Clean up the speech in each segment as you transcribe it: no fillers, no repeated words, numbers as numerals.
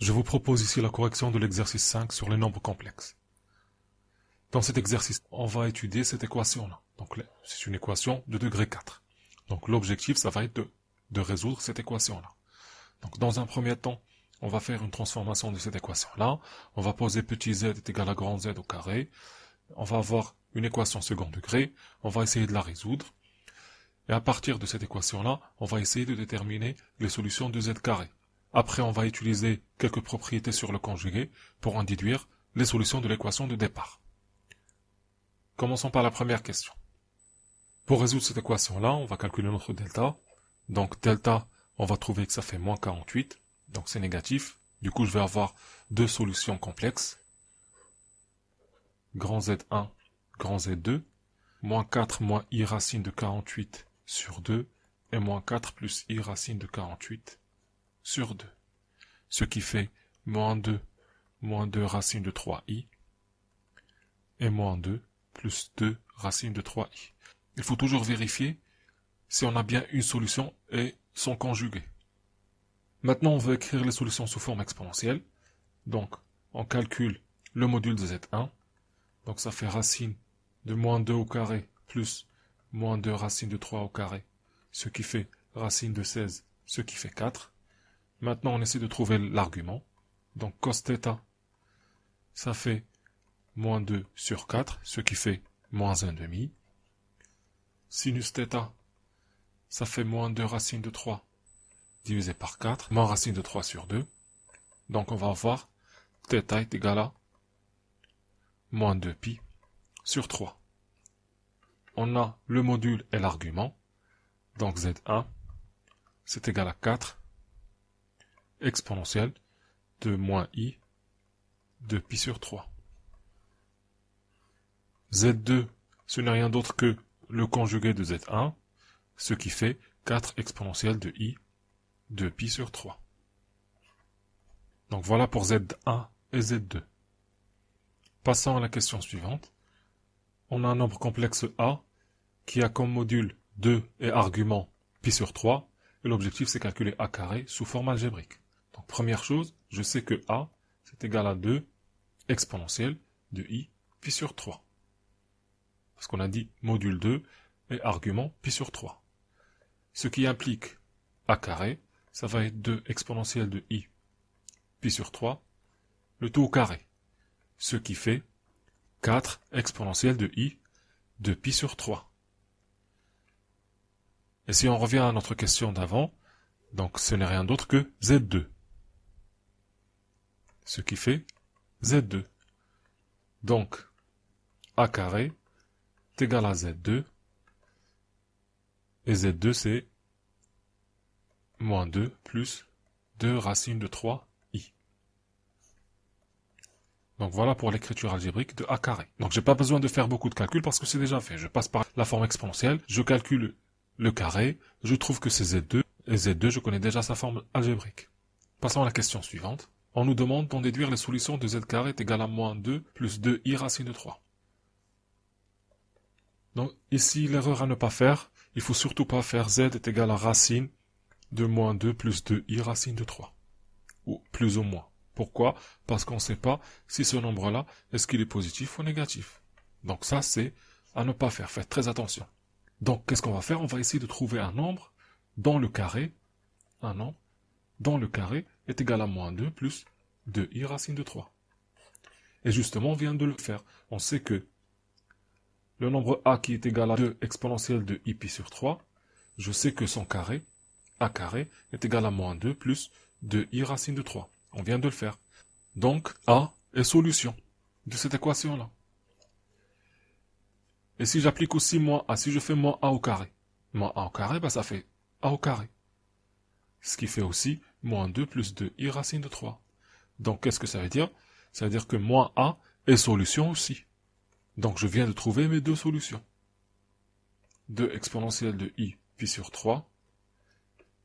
Je vous propose ici la correction de l'exercice 5 sur les nombres complexes. Dans cet exercice, on va étudier cette équation-là. Donc, c'est une équation de degré 4. Donc, l'objectif, ça va être de résoudre cette équation-là. Donc, dans un premier temps, on va faire une transformation de cette équation-là. On va poser petit z est égal à grand z au carré. On va avoir une équation second degré. On va essayer de la résoudre. Et à partir de cette équation-là, on va essayer de déterminer les solutions de z carré. Après, on va utiliser quelques propriétés sur le conjugué pour en déduire les solutions de l'équation de départ. Commençons par la première question. Pour résoudre cette équation-là, on va calculer notre delta. Donc delta, on va trouver que ça fait moins 48. Donc c'est négatif. Du coup, je vais avoir deux solutions complexes. Grand Z1, grand Z2. Moins 4 moins i racine de 48 sur 2. Et moins 4 plus i racine de 48 sur 2. Ce qui fait moins 2 racine de 3i. Et moins 2 plus 2 racine de 3i. Il faut toujours vérifier si on a bien une solution et son conjugué. Maintenant, on veut écrire les solutions sous forme exponentielle. Donc, on calcule le module de Z1. Donc, ça fait racine de moins 2 au carré plus moins 2 racine de 3 au carré. Ce qui fait racine de 16, ce qui fait 4. Maintenant, on essaie de trouver l'argument. Donc, cos θ, ça fait moins 2 sur 4, ce qui fait moins 1,5. Sinus θ, ça fait moins 2 racine de 3 divisé par 4, moins racine de 3 sur 2. Donc, on va avoir θ est égal à moins 2π sur 3. On a le module et l'argument. Donc, Z1, c'est égal à 4 exponentielle de moins i de pi sur 3. Z2, ce n'est rien d'autre que le conjugué de Z1, ce qui fait 4 exponentielle de i de pi sur 3. Donc voilà pour Z1 et Z2. Passons à la question suivante. On a un nombre complexe A qui a comme module 2 et argument pi sur 3, et l'objectif c'est calculer A carré sous forme algébrique. Donc première chose, je sais que A c'est égal à 2 exponentielle de i pi sur 3. Parce qu'on a dit module 2 et argument pi sur 3. Ce qui implique A carré, ça va être 2 exponentielle de i pi sur 3, le tout au carré. Ce qui fait 4 exponentielle de i de pi sur 3. Et si on revient à notre question d'avant, donc ce n'est rien d'autre que Z2. Ce qui fait Z2. Donc, A carré est égal à Z2. Et Z2 c'est moins 2 plus 2 racine de 3i. Donc voilà pour l'écriture algébrique de A carré. Donc j'ai pas besoin de faire beaucoup de calculs parce que c'est déjà fait. Je passe par la forme exponentielle, je calcule le carré, je trouve que c'est Z2, et Z2 je connais déjà sa forme algébrique. Passons à la question suivante. On nous demande d'en déduire les solutions de Z carré est égal à moins 2 plus 2i racine de 3. Donc ici l'erreur à ne pas faire, il faut surtout pas faire Z est égal à racine de moins 2 plus 2i racine de 3. Ou plus ou moins. Pourquoi? Parce qu'on ne sait pas si ce nombre-là, est-ce qu'il est positif ou négatif. Donc ça, c'est à ne pas faire. Faites très attention. Donc, qu'est-ce qu'on va faire? On va essayer de trouver un nombre dont le carré, est égal à moins 2 plus 2i racine de 3. Et justement, on vient de le faire. On sait que le nombre a qui est égal à 2 exponentielle de i pi sur 3, je sais que son carré, a carré, est égal à moins 2 plus 2i racine de 3. On vient de le faire. Donc, A est solution de cette équation-là. Et si j'applique aussi moins A, si je fais moins A au carré, ça fait A au carré. Ce qui fait aussi moins 2 plus 2i racine de 3. Donc, qu'est-ce que ça veut dire? Ça veut dire que moins A est solution aussi. Donc, je viens de trouver mes deux solutions. 2 exponentielle de i pi sur 3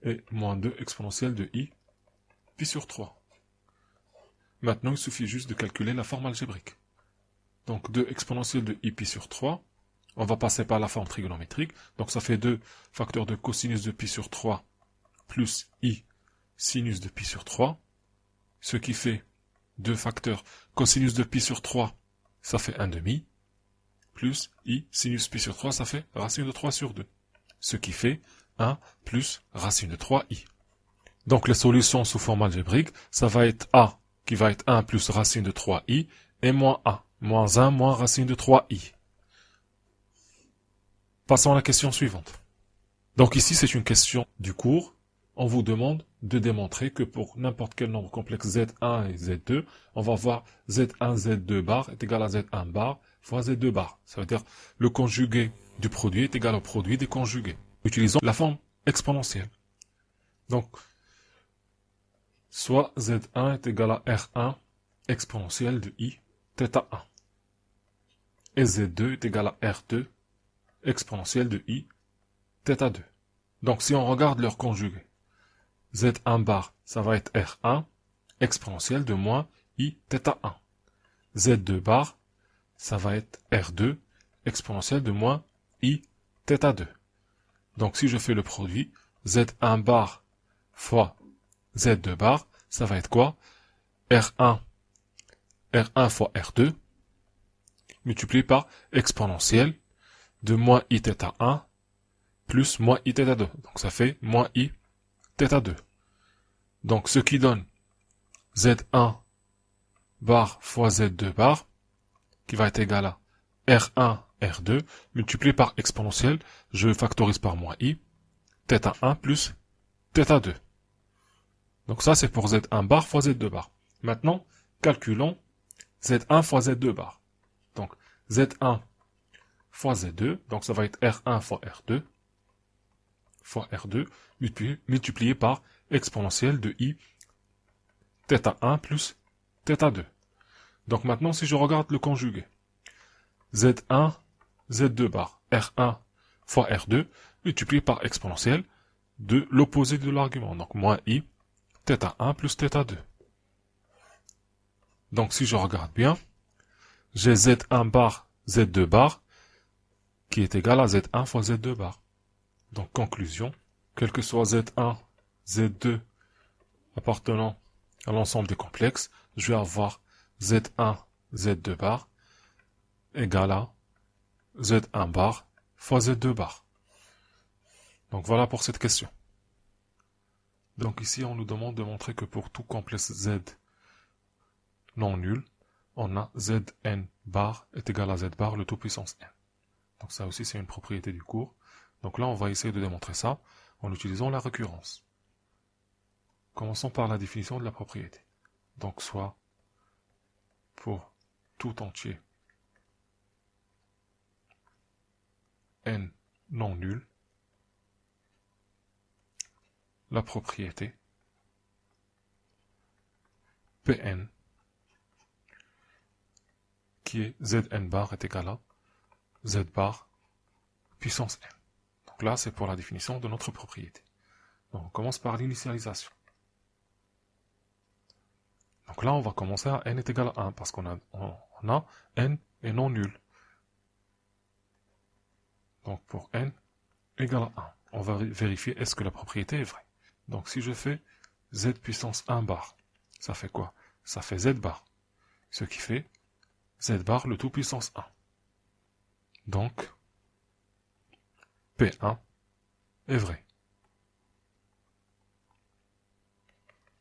et moins 2 exponentielle de i pi sur 3. Maintenant, il suffit juste de calculer la forme algébrique. Donc, 2 exponentielle de i pi sur 3, on va passer par la forme trigonométrique. Donc, ça fait 2 facteurs de cosinus de pi sur 3 plus i sinus de pi sur 3, ce qui fait 2 facteurs cosinus de pi sur 3, ça fait 1 demi, plus i sinus pi sur 3, ça fait racine de 3 sur 2, ce qui fait 1 plus racine de 3i. Donc les solutions sous forme algébrique, ça va être a qui va être 1 plus racine de 3i et moins a, moins 1 moins racine de 3i. Passons à la question suivante. Donc ici c'est une question du cours. On vous demande de démontrer que pour n'importe quel nombre complexe Z1 et Z2, on va voir Z1, Z2 bar est égal à Z1 bar fois Z2 bar. Ça veut dire le conjugué du produit est égal au produit des conjugués. Utilisons la forme exponentielle. Donc, soit Z1 est égal à R1 exponentielle de I θ1. Et Z2 est égal à R2 exponentielle de I θ2. Donc si on regarde leur conjugué, Z1 bar, ça va être R1 exponentielle de moins I θ1. Z2 bar, ça va être R2 exponentielle de moins I θ2. Donc si je fais le produit, Z1 bar fois Z2 bar, ça va être quoi? R1 fois R2 multiplié par exponentielle de moins I θ1 plus moins I θ2. Donc ça fait moins I θ2. Donc ce qui donne Z1 bar fois Z2 bar, qui va être égal à R1, R2, multiplié par exponentielle, je factorise par moins I, θ1 plus θ2. Donc ça c'est pour Z1 bar fois Z2 bar. Maintenant, calculons Z1 fois Z2 bar. Donc Z1 fois Z2, donc ça va être R1 fois R2, multiplié par exponentielle de I, θ1 plus θ2. Donc maintenant, si je regarde le conjugué, Z1, Z2 bar, R1 fois R2, multiplié par exponentielle de l'opposé de l'argument, donc moins I, θ1 plus θ2. Donc si je regarde bien, j'ai Z1 bar, Z2 bar, qui est égal à Z1 fois Z2 bar. Donc conclusion, quel que soit Z1, Z2 appartenant à l'ensemble des complexes, je vais avoir Z1, Z2 bar égal à Z1 bar fois Z2 bar. Donc voilà pour cette question. Donc ici on nous demande de montrer que pour tout complexe Z non nul, on a Zn bar est égal à Z bar le tout puissance n. Donc ça aussi c'est une propriété du cours. Donc là on va essayer de démontrer ça en utilisant la récurrence. Commençons par la définition de la propriété. Donc soit pour tout entier n non nul, la propriété Pn qui est Zn bar est égal à Z bar puissance n. Donc là c'est pour la définition de notre propriété. Donc on commence par l'initialisation. Donc là on va commencer à n est égal à 1 parce qu'on a n est non nul. Donc pour n égale à 1, on va vérifier est-ce que la propriété est vraie. Donc si je fais z puissance 1 bar, ça fait quoi? Ça fait z bar, ce qui fait z bar le tout puissance 1. Donc P1 est vrai.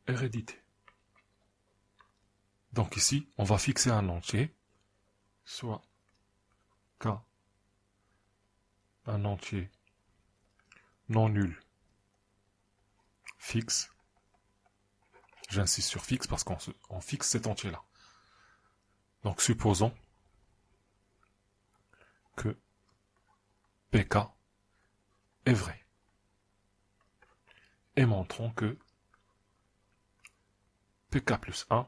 Hérédité. Donc ici, on va fixer un entier, soit K, un entier non nul fixe. J'insiste sur fixe parce qu'on fixe cet entier-là. Donc supposons que PK est vrai. Et montrons que PK plus 1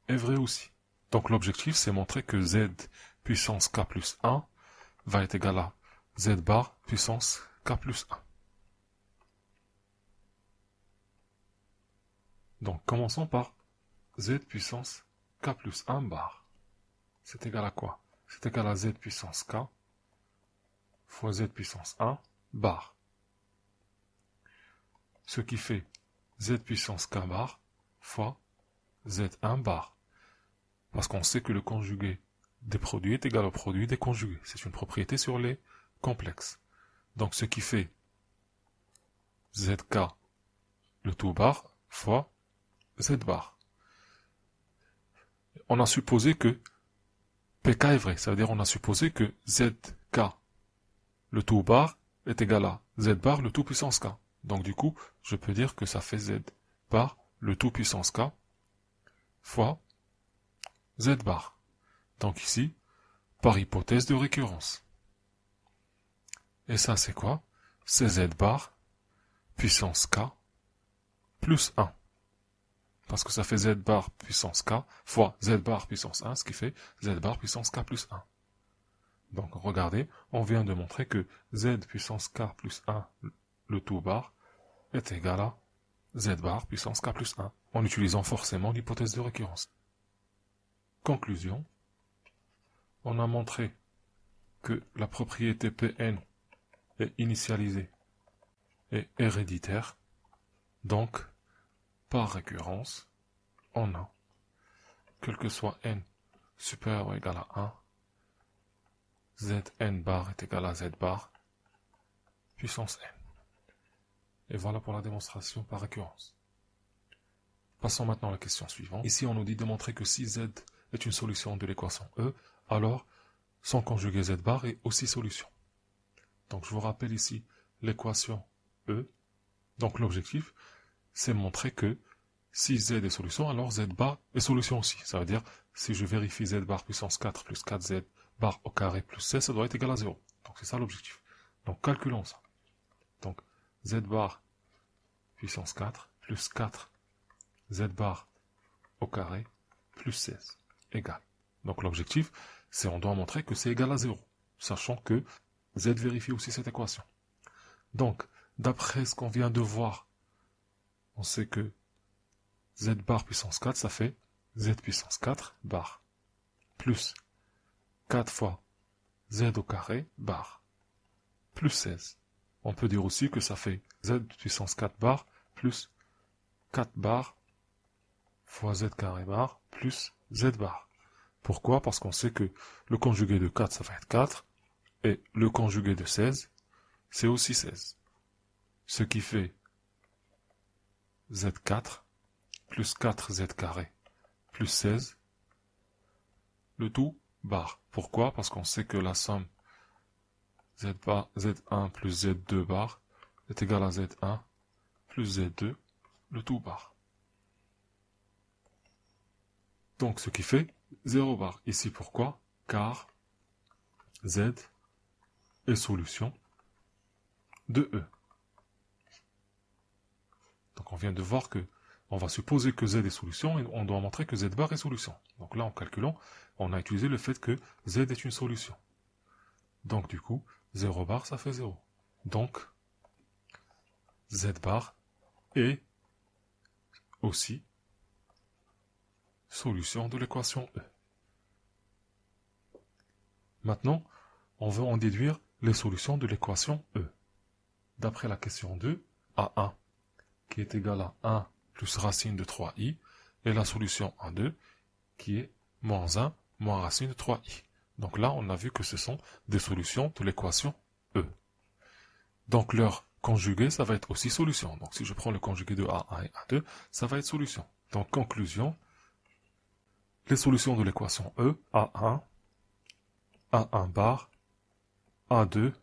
est vrai aussi. Donc l'objectif c'est montrer que Z puissance K plus 1 va être égal à Z bar puissance K plus 1. Donc commençons par Z puissance K plus 1 bar. C'est égal à quoi? C'est égal à Z puissance K fois Z puissance 1 bar. Ce qui fait Z puissance K bar fois Z1 bar. Parce qu'on sait que le conjugué des produits est égal au produit des conjugués. C'est une propriété sur les complexes. Donc ce qui fait ZK, le tout bar, fois Z bar. On a supposé que PK est vrai. Ça veut dire on a supposé que ZK, le tout bar, est égal à Z bar, le tout puissance K. Donc du coup, je peux dire que ça fait Z bar, le tout puissance K, fois Z bar. Donc ici, par hypothèse de récurrence. Et ça, c'est quoi? C'est Z bar puissance K plus 1. Parce que ça fait Z bar puissance K fois Z bar puissance 1, ce qui fait Z bar puissance K plus 1. Donc regardez, on vient de montrer que Z puissance K plus 1, le tout bar, est égal à Z bar puissance K plus 1, en utilisant forcément l'hypothèse de récurrence. Conclusion. On a montré que la propriété Pn est initialisée et héréditaire. Donc, par récurrence, on a, quel que soit n supérieur ou égal à 1, Zn bar est égal à Z bar puissance n. Et voilà pour la démonstration par récurrence. Passons maintenant à la question suivante. Ici, on nous dit de montrer que si Z est une solution de l'équation E, alors son conjugué Z bar est aussi solution. Donc je vous rappelle ici l'équation E. Donc l'objectif, c'est montrer que si Z est solution, alors Z bar est solution aussi. Ça veut dire, si je vérifie Z bar puissance 4 plus 4Z bar au carré plus 16, ça doit être égal à 0. Donc c'est ça l'objectif. Donc calculons ça. Donc Z bar puissance 4 plus 4 Z bar au carré plus 16 égale. Donc l'objectif, c'est on doit montrer que c'est égal à 0, sachant que Z vérifie aussi cette équation. Donc, d'après ce qu'on vient de voir, on sait que Z bar puissance 4, ça fait Z puissance 4 bar plus 4 fois Z au carré bar plus 16. On peut dire aussi que ça fait Z puissance 4 bar plus 4 bar fois Z carré bar plus Z bar. Pourquoi? Parce qu'on sait que le conjugué de 4, ça va être 4, et le conjugué de 16, c'est aussi 16. Ce qui fait Z4 plus 4Z carré plus 16, le tout bar. Pourquoi? Parce qu'on sait que la somme Z bar, Z1 plus Z2 bar est égale à Z1 plus Z2, le tout bar. Donc ce qui fait 0 bar. Ici pourquoi? Car Z est solution de E. Donc on vient de voir que on va supposer que Z est solution et on doit montrer que Z bar est solution. Donc là en calculant, on a utilisé le fait que Z est une solution. Donc du coup, 0 bar ça fait 0. Donc Z bar est aussi solution de l'équation E. Maintenant, on veut en déduire les solutions de l'équation E. D'après la question 2, A1 qui est égal à 1 plus racine de 3i, et la solution A2 qui est moins 1 moins racine de 3i. Donc là, on a vu que ce sont des solutions de l'équation E. Donc leur conjugué, ça va être aussi solution. Donc si je prends le conjugué de A1 et A2, ça va être solution. Donc conclusion, les solutions de l'équation E, A1, A1 bar, A2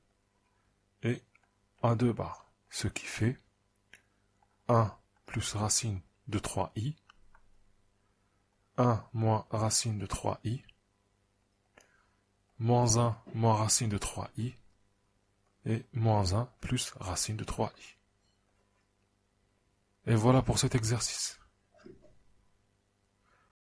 et A2 bar. Ce qui fait 1 plus racine de 3i, 1 moins racine de 3i, moins 1 moins racine de 3i, et moins 1 plus racine de 3i. Et voilà pour cet exercice.